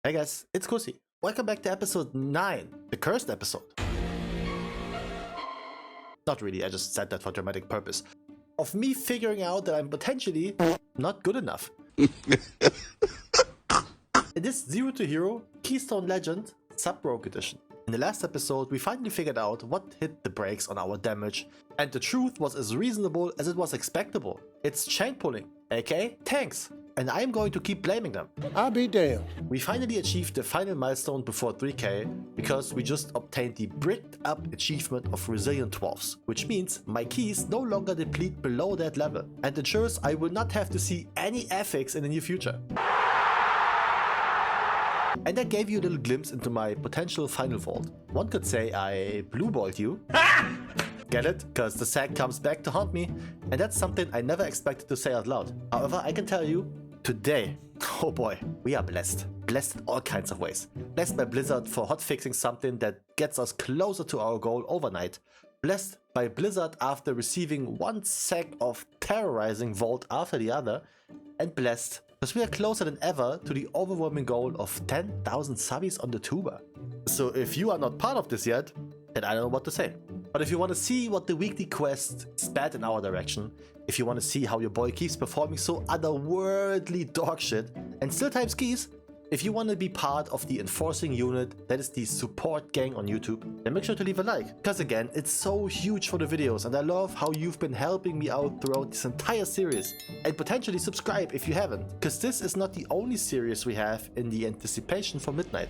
Hey guys, it's Kusi. Welcome back to episode 9, the cursed episode. Not really, I just said that for dramatic purpose. Of me figuring out that I'm potentially not good enough. In this Zero to Hero Keystone Legend Sub-Rogue Edition. In the last episode, we finally figured out what hit the brakes on our damage, and the truth was as reasonable as it was expectable. It's chain pulling, aka tanks. And I'm going to keep blaming them. I'll be damned. We finally achieved the final milestone before 3k because we just obtained the bricked up achievement of Resilient Dwarfs, which means my keys no longer deplete below that level and ensures I will not have to see any ethics in the near future. And that gave you a little glimpse into my potential final vault. One could say I blue-balled you. Get it? Because the sack comes back to haunt me, and that's something I never expected to say out loud. However, I can tell you, today, oh boy, we are blessed. Blessed in all kinds of ways. Blessed by Blizzard for hotfixing something that gets us closer to our goal overnight. Blessed by Blizzard after receiving one sack of terrorizing vault after the other. And blessed because we are closer than ever to the overwhelming goal of 10,000 subbies on the tuber. So if you are not part of this yet, then I don't know what to say. But if you want to see what the weekly quest spat in our direction, if you want to see how your boy keeps performing so otherworldly dogshit and still types keys, if you want to be part of the enforcing unit that is the support gang on YouTube, then make sure to leave a like. Because again, it's so huge for the videos and I love how you've been helping me out throughout this entire series. And potentially subscribe if you haven't, because this is not the only series we have in the anticipation for midnight.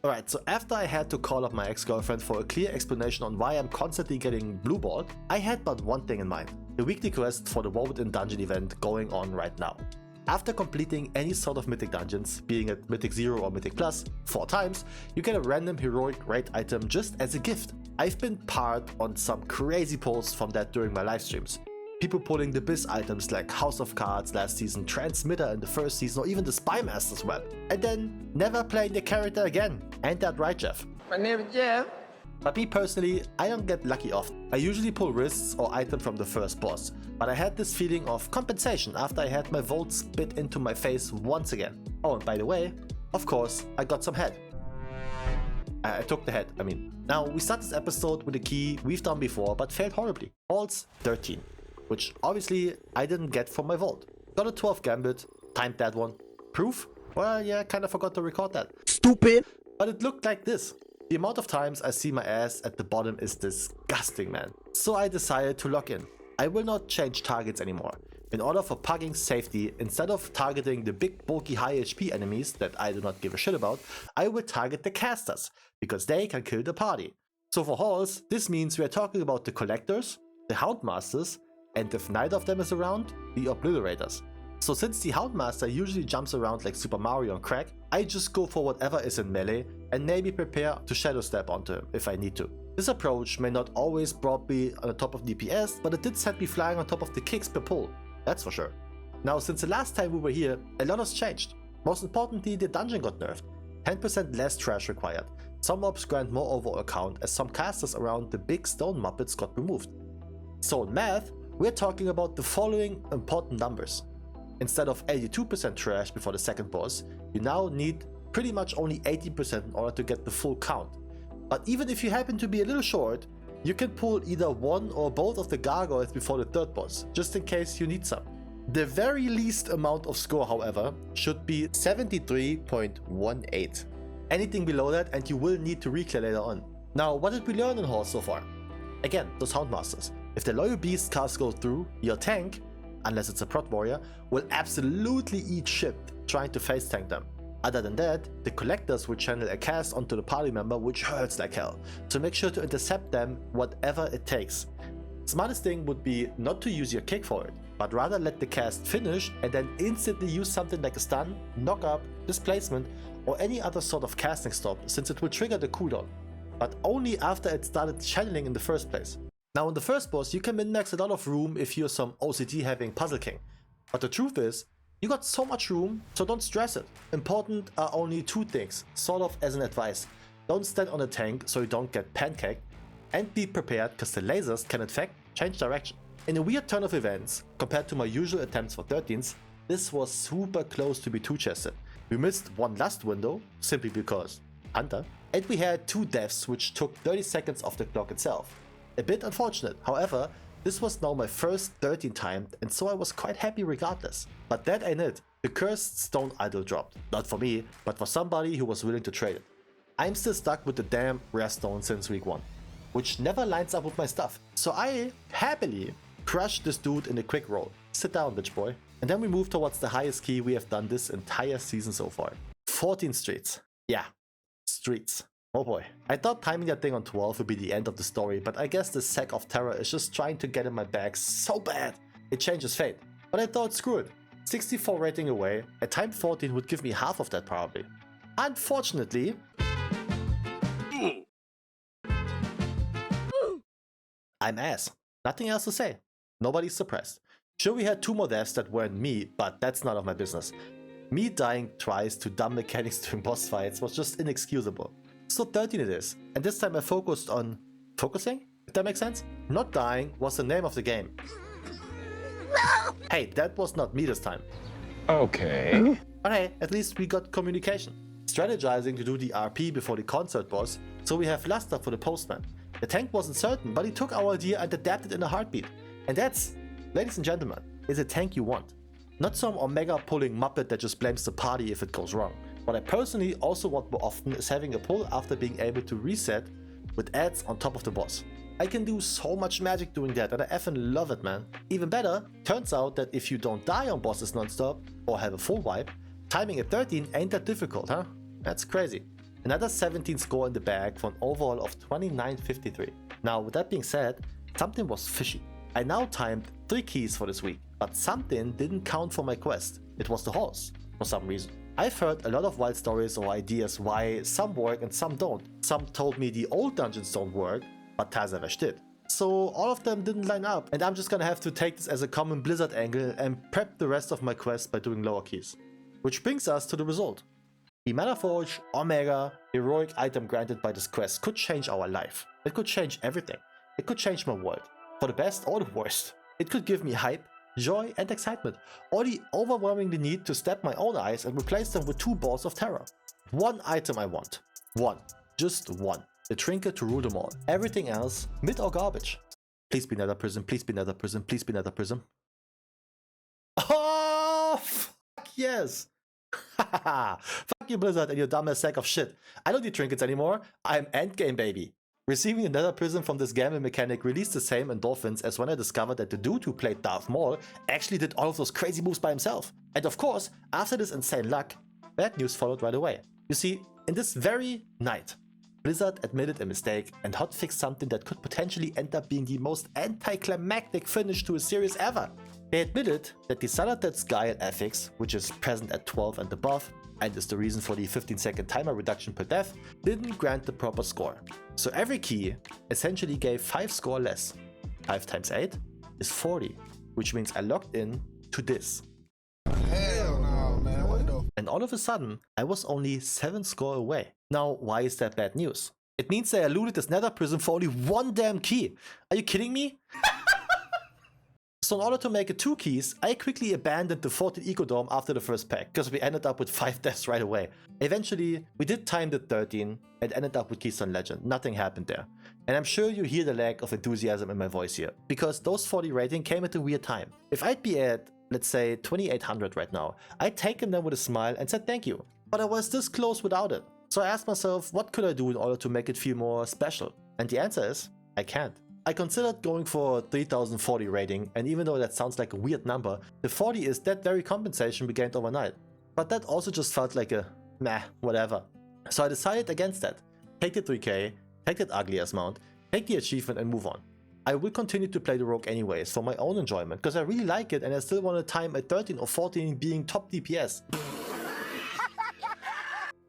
Alright, so after I had to call up my ex-girlfriend for a clear explanation on why I'm constantly getting blue-balled, I had but one thing in mind, the weekly quest for the Mythic Dungeon event going on right now. After completing any sort of Mythic Dungeons, being it Mythic 0 or Mythic Plus, 4 times, you get a random heroic raid item just as a gift. I've been part on some crazy pulls from that during my live streams. People pulling the biz items like House of Cards last season, Transmitter in the first season, or even the Spy Master's Web. And then never playing the character again. Ain't that right, Jeff? My name is Jeff. But me personally, I don't get lucky often. I usually pull wrists or item from the first boss, but I had this feeling of compensation after I had my volt spit into my face once again. Oh, and by the way, of course, I got some head. I took the head, I mean. Now, we start this episode with a key we've done before, but failed horribly. Vaults 13. Which obviously I didn't get from my vault. Got a 12 gambit, timed that one. Proof? Well, yeah, kinda forgot to record that. Stupid. But it looked like this. The amount of times I see my ass at the bottom is disgusting, man. So I decided to lock in. I will not change targets anymore. In order for pugging safety, instead of targeting the big bulky high HP enemies that I do not give a shit about, I will target the casters, because they can kill the party. So for halls, this means we are talking about the collectors, the houndmasters, and if neither of them is around, the obliterators. So since the Houndmaster usually jumps around like Super Mario on crack, I just go for whatever is in melee and maybe prepare to shadow step onto him if I need to. This approach may not always brought me on the top of DPS, but it did set me flying on top of the kicks per pull, that's for sure. Now since the last time we were here, a lot has changed. Most importantly, the dungeon got nerfed. 10% less trash required. Some mobs grant more overall count as some casters around the big stone muppets got removed. So in math, we're talking about the following important numbers. Instead of 82% trash before the second boss, you now need pretty much only 80% in order to get the full count. But even if you happen to be a little short, you can pull either one or both of the gargoyles before the third boss, just in case you need some. The very least amount of score, however, should be 73.18. Anything below that and you will need to reclear later on. Now, what did we learn in Hall so far? Again, those Houndmasters. If the Loyal Beast cast goes through, your tank, unless it's a prot warrior, will absolutely eat shit trying to face tank them. Other than that, the collectors will channel a cast onto the party member which hurts like hell, so make sure to intercept them whatever it takes. Smartest thing would be not to use your kick for it, but rather let the cast finish and then instantly use something like a stun, knock up, displacement, or any other sort of casting stop since it will trigger the cooldown, but only after it started channeling in the first place. Now in the first boss you can min-max a lot of room if you're some OCD having Puzzle King, but the truth is, you got so much room, so don't stress it. Important are only two things, sort of as an advice. Don't stand on a tank so you don't get pancaked, and be prepared because the lasers can in fact change direction. In a weird turn of events, compared to my usual attempts for 13s, this was super close to be two-chested. We missed one last window, simply because Hunter, and we had 2 deaths which took 30 seconds off the clock itself. A bit unfortunate, however, this was now my first 13 time, and so I was quite happy regardless. But that ain't it. The cursed stone idol dropped. Not for me, but for somebody who was willing to trade it. I'm still stuck with the damn rare stone since week 1, which never lines up with my stuff. So I happily crushed this dude in a quick roll. Sit down, bitch boy. And then we move towards the highest key we have done this entire season so far. 14 streets. Yeah, streets. Oh boy. I thought timing that thing on 12 would be the end of the story, but I guess the sack of terror is just trying to get in my bag so bad it changes fate. But I thought, screw it. 64 rating away, a time 14 would give me half of that probably. Unfortunately, I'm ass. Nothing else to say. Nobody's surprised. Sure, we had 2 more deaths that weren't me, but that's none of my business. Me dying twice to dumb mechanics during boss fights was just inexcusable. So 13 it is, and this time I focused on focusing, if that makes sense? Not dying was the name of the game. Hey, that was not me this time. Okay. But hey, at least we got communication. Strategizing to do the RP before the concert boss, so we have Luster for the postman. The tank wasn't certain, but he took our idea and adapted in a heartbeat. And that's, ladies and gentlemen, is a tank you want. Not some Omega pulling muppet that just blames the party if it goes wrong. What I personally also want more often is having a pull after being able to reset with adds on top of the boss. I can do so much magic doing that and I effing love it, man. Even better, turns out that if you don't die on bosses non-stop or have a full wipe, timing at 13 ain't that difficult, huh? That's crazy. Another 17 score in the bag for an overall of 29.53. Now with that being said, something was fishy. I now timed 3 keys for this week, but something didn't count for my quest. It was the horse, for some reason. I've heard a lot of wild stories or ideas why some work and some don't. Some told me the old dungeons don't work, but Tazavesh did. So all of them didn't line up, and I'm just gonna have to take this as a common Blizzard angle and prep the rest of my quest by doing lower keys. Which brings us to the result. The Manaforge Omega heroic item granted by this quest could change our life. It could change everything. It could change my world. For the best or the worst. It could give me hype, joy and excitement, or the overwhelmingly need to stab my own eyes and replace them with 2 balls of terror. One item I want. One. Just one. The trinket to rule them all. Everything else, mid or garbage. Please be nether prism, please be nether prism, please be nether prism. Oh, fuck yes! Haha, fuck you Blizzard and your dumbass sack of shit. I don't need trinkets anymore, I'm endgame baby. Receiving another prism from this gamble mechanic released the same endorphins as when I discovered that the dude who played Darth Maul actually did all of those crazy moves by himself. And of course, after this insane luck, bad news followed right away. You see, in this very night, Blizzard admitted a mistake and hotfixed something that could potentially end up being the most anticlimactic finish to a series ever. They admitted that the Salated Sky affix, which is present at 12 and above, and is the reason for the 15-second timer reduction per death, didn't grant the proper score. So every key essentially gave 5 score less. 5 times 8 is 40, which means I logged in to this. Hell no, man. What the? And all of a sudden, I was only 7 score away. Now, why is that bad news? It means they eluded this nether prism for only 1 damn key. Are you kidding me? So in order to make it 2 keys, I quickly abandoned the 14 Ecodome after the first pack, because we ended up with 5 deaths right away. Eventually, we did time the 13 and ended up with Keystone Legend. Nothing happened there. And I'm sure you hear the lack of enthusiasm in my voice here, because those 40 rating came at a weird time. If I'd be at, let's say, 2800 right now, I'd taken them with a smile and said thank you. But I was this close without it. So I asked myself, what could I do in order to make it feel more special? And the answer is, I can't. I considered going for a 3040 rating, and even though that sounds like a weird number, the 40 is that very compensation we gained overnight. But that also just felt like a meh, whatever. So I decided against that. Take the 3k, take that ugly ass mount, take the achievement and move on. I will continue to play the rogue anyways for my own enjoyment, because I really like it and I still want to time at 13 or 14 being top DPS.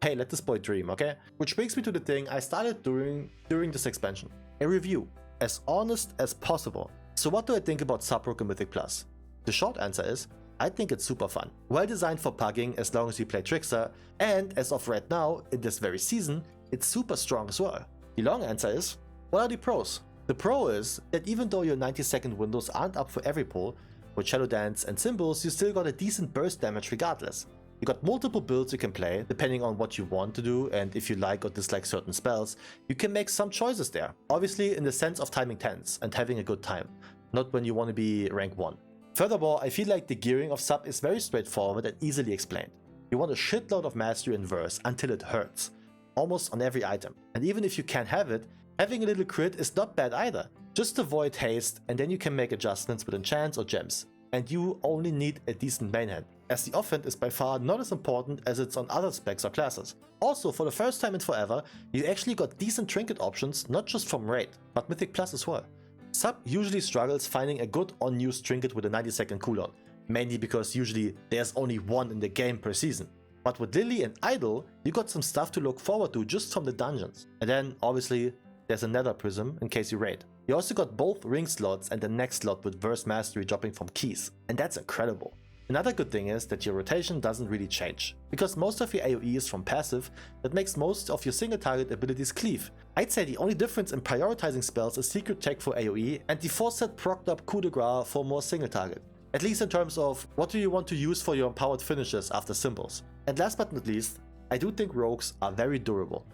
Hey, let this boy dream, okay? Which brings me to the thing I started doing during this expansion. A review. As honest as possible. So what do I think about Subrogue and Mythic Plus? The short answer is, I think it's super fun. Well designed for pugging as long as you play Trickster, and as of right now, in this very season, it's super strong as well. The long answer is, What are the pros? The pro is that even though your 90-second windows aren't up for every pull, with Shadow Dance and Symbols you still got a decent burst damage regardless. You got multiple builds you can play, depending on what you want to do, and if you like or dislike certain spells, you can make some choices there. Obviously in the sense of timing 10s and having a good time, not when you want to be rank 1. Furthermore, I feel like the gearing of sub is very straightforward and easily explained. You want a shitload of mastery and verse until it hurts, almost on every item. And even if you can't have it, having a little crit is not bad either. Just avoid haste and then you can make adjustments with enchants or gems. And you only need a decent main hand, as the offhand is by far not as important as it's on other specs or classes. Also, for the first time in forever, you actually got decent trinket options, not just from raid, but Mythic Plus as well. Sub usually struggles finding a good unused trinket with a 90-second cooldown, mainly because usually there's only one in the game per season. But with Lily and Idol, you got some stuff to look forward to just from the dungeons. And then, obviously, there's another prism in case you raid. You also got both ring slots and the next slot with verse mastery dropping from keys, and that's incredible. Another good thing is that your rotation doesn't really change, because most of your AoE is from passive that makes most of your single target abilities cleave. I'd say the only difference in prioritizing spells is Secret Tech for AoE and the 4-set procced up coup de grace for more single target. At least in terms of what do you want to use for your empowered finishes after symbols. And last but not least, I do think rogues are very durable.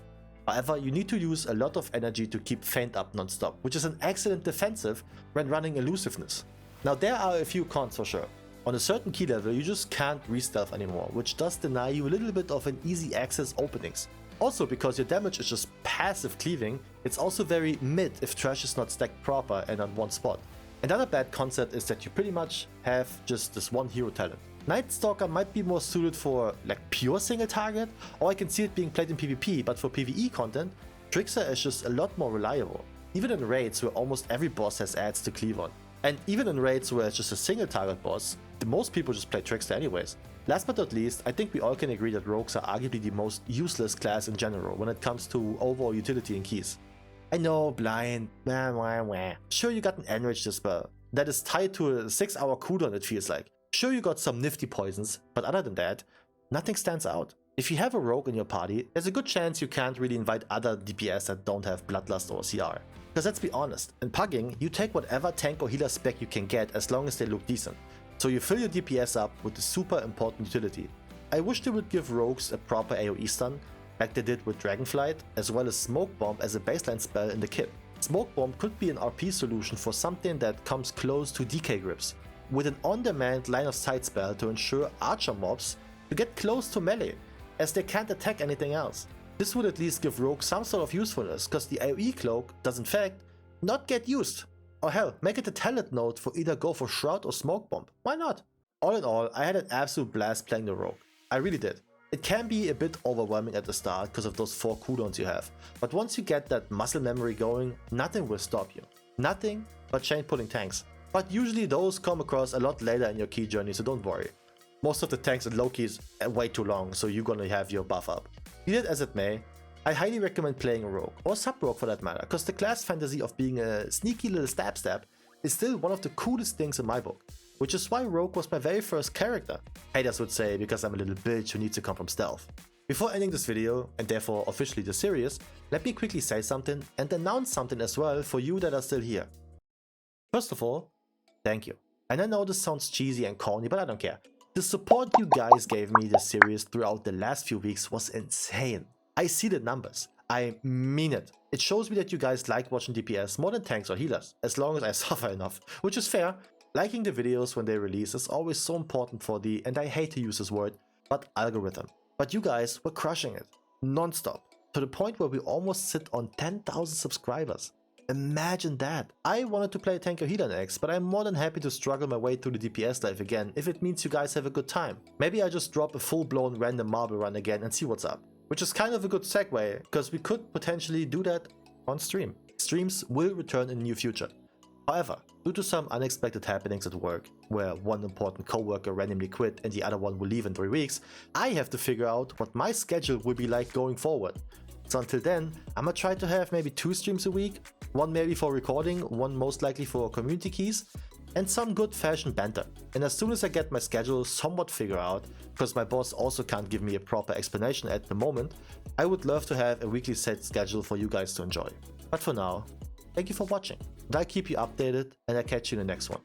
However, you need to use a lot of energy to keep feint up non-stop, which is an excellent defensive when running elusiveness. Now there are a few cons for sure. On a certain key level you just can't re-stealth anymore, which does deny you a little bit of an easy access openings. Also, because your damage is just passive cleaving, it's also very mid if trash is not stacked proper and on one spot. Another bad concept is that you pretty much have just this one hero talent. Night Stalker might be more suited for like pure single target, or I can see it being played in PvP, but for PvE content, Trickster is just a lot more reliable. Even in raids where almost every boss has adds to cleave on. And even in raids where it's just a single target boss, most people just play Trickster anyways. Last but not least, I think we all can agree that rogues are arguably the most useless class in general when it comes to overall utility and keys. I know, blind, sure you got an enraged spell that is tied to a 6-hour cooldown it feels like. Sure you got some nifty poisons, but other than that, nothing stands out. If you have a rogue in your party, there's a good chance you can't really invite other DPS that don't have Bloodlust or CR. Because let's be honest, in pugging, you take whatever tank or healer spec you can get as long as they look decent. So you fill your DPS up with the super important utility. I wish they would give rogues a proper AoE stun, like they did with Dragonflight, as well as Smoke Bomb as a baseline spell in the kit. Smoke Bomb could be an RP solution for something that comes close to DK grips, with an on-demand line of sight spell to ensure archer mobs to get close to melee, as they can't attack anything else. This would at least give rogue some sort of usefulness, cause the AoE cloak does in fact not get used. Or hell, make it a talent node for either go for Shroud or Smoke Bomb, why not? All in all, I had an absolute blast playing the rogue, I really did. It can be a bit overwhelming at the start because of those 4 cooldowns you have, but once you get that muscle memory going, nothing will stop you. Nothing but chain pulling tanks. But usually those come across a lot later in your key journey, so don't worry. Most of the tanks and low keys are way too long, so you're gonna have your buff up. Be it as it may, I highly recommend playing a rogue, or sub-rogue for that matter, because the class fantasy of being a sneaky little stab is still one of the coolest things in my book. Which is why rogue was my very first character. Haters would say because I'm a little bitch who needs to come from stealth. Before ending this video, and therefore officially the series, let me quickly say something and announce something as well for you that are still here. First of all, thank you. And I know this sounds cheesy and corny, but I don't care. The support you guys gave me this series throughout the last few weeks was insane. I see the numbers. I mean it. It shows me that you guys like watching DPS more than tanks or healers, as long as I suffer enough, which is fair. Liking the videos when they release is always so important for the, and I hate to use this word, but algorithm. But you guys were crushing it, non-stop, to the point where we almost sit on 10,000 subscribers. Imagine that. I wanted to play tank or healer next, but I'm more than happy to struggle my way through the DPS life again if it means you guys have a good time. Maybe I just drop a full-blown random marble run again and see what's up. Which is kind of a good segue, because we could potentially do that on stream. Streams will return in the near future. However, due to some unexpected happenings at work, where one important coworker randomly quit and the other one will leave in 3 weeks, I have to figure out what my schedule will be like going forward. So until then, I'ma try to have maybe 2 streams a week, one maybe for recording, one most likely for community keys, and some good fashion banter. And as soon as I get my schedule somewhat figured out, because my boss also can't give me a proper explanation at the moment, I would love to have a weekly set schedule for you guys to enjoy. But for now, Thank you for watching, and I'll keep you updated, and I'll catch you in the next one.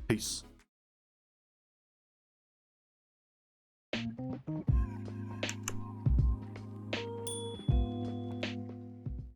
Peace.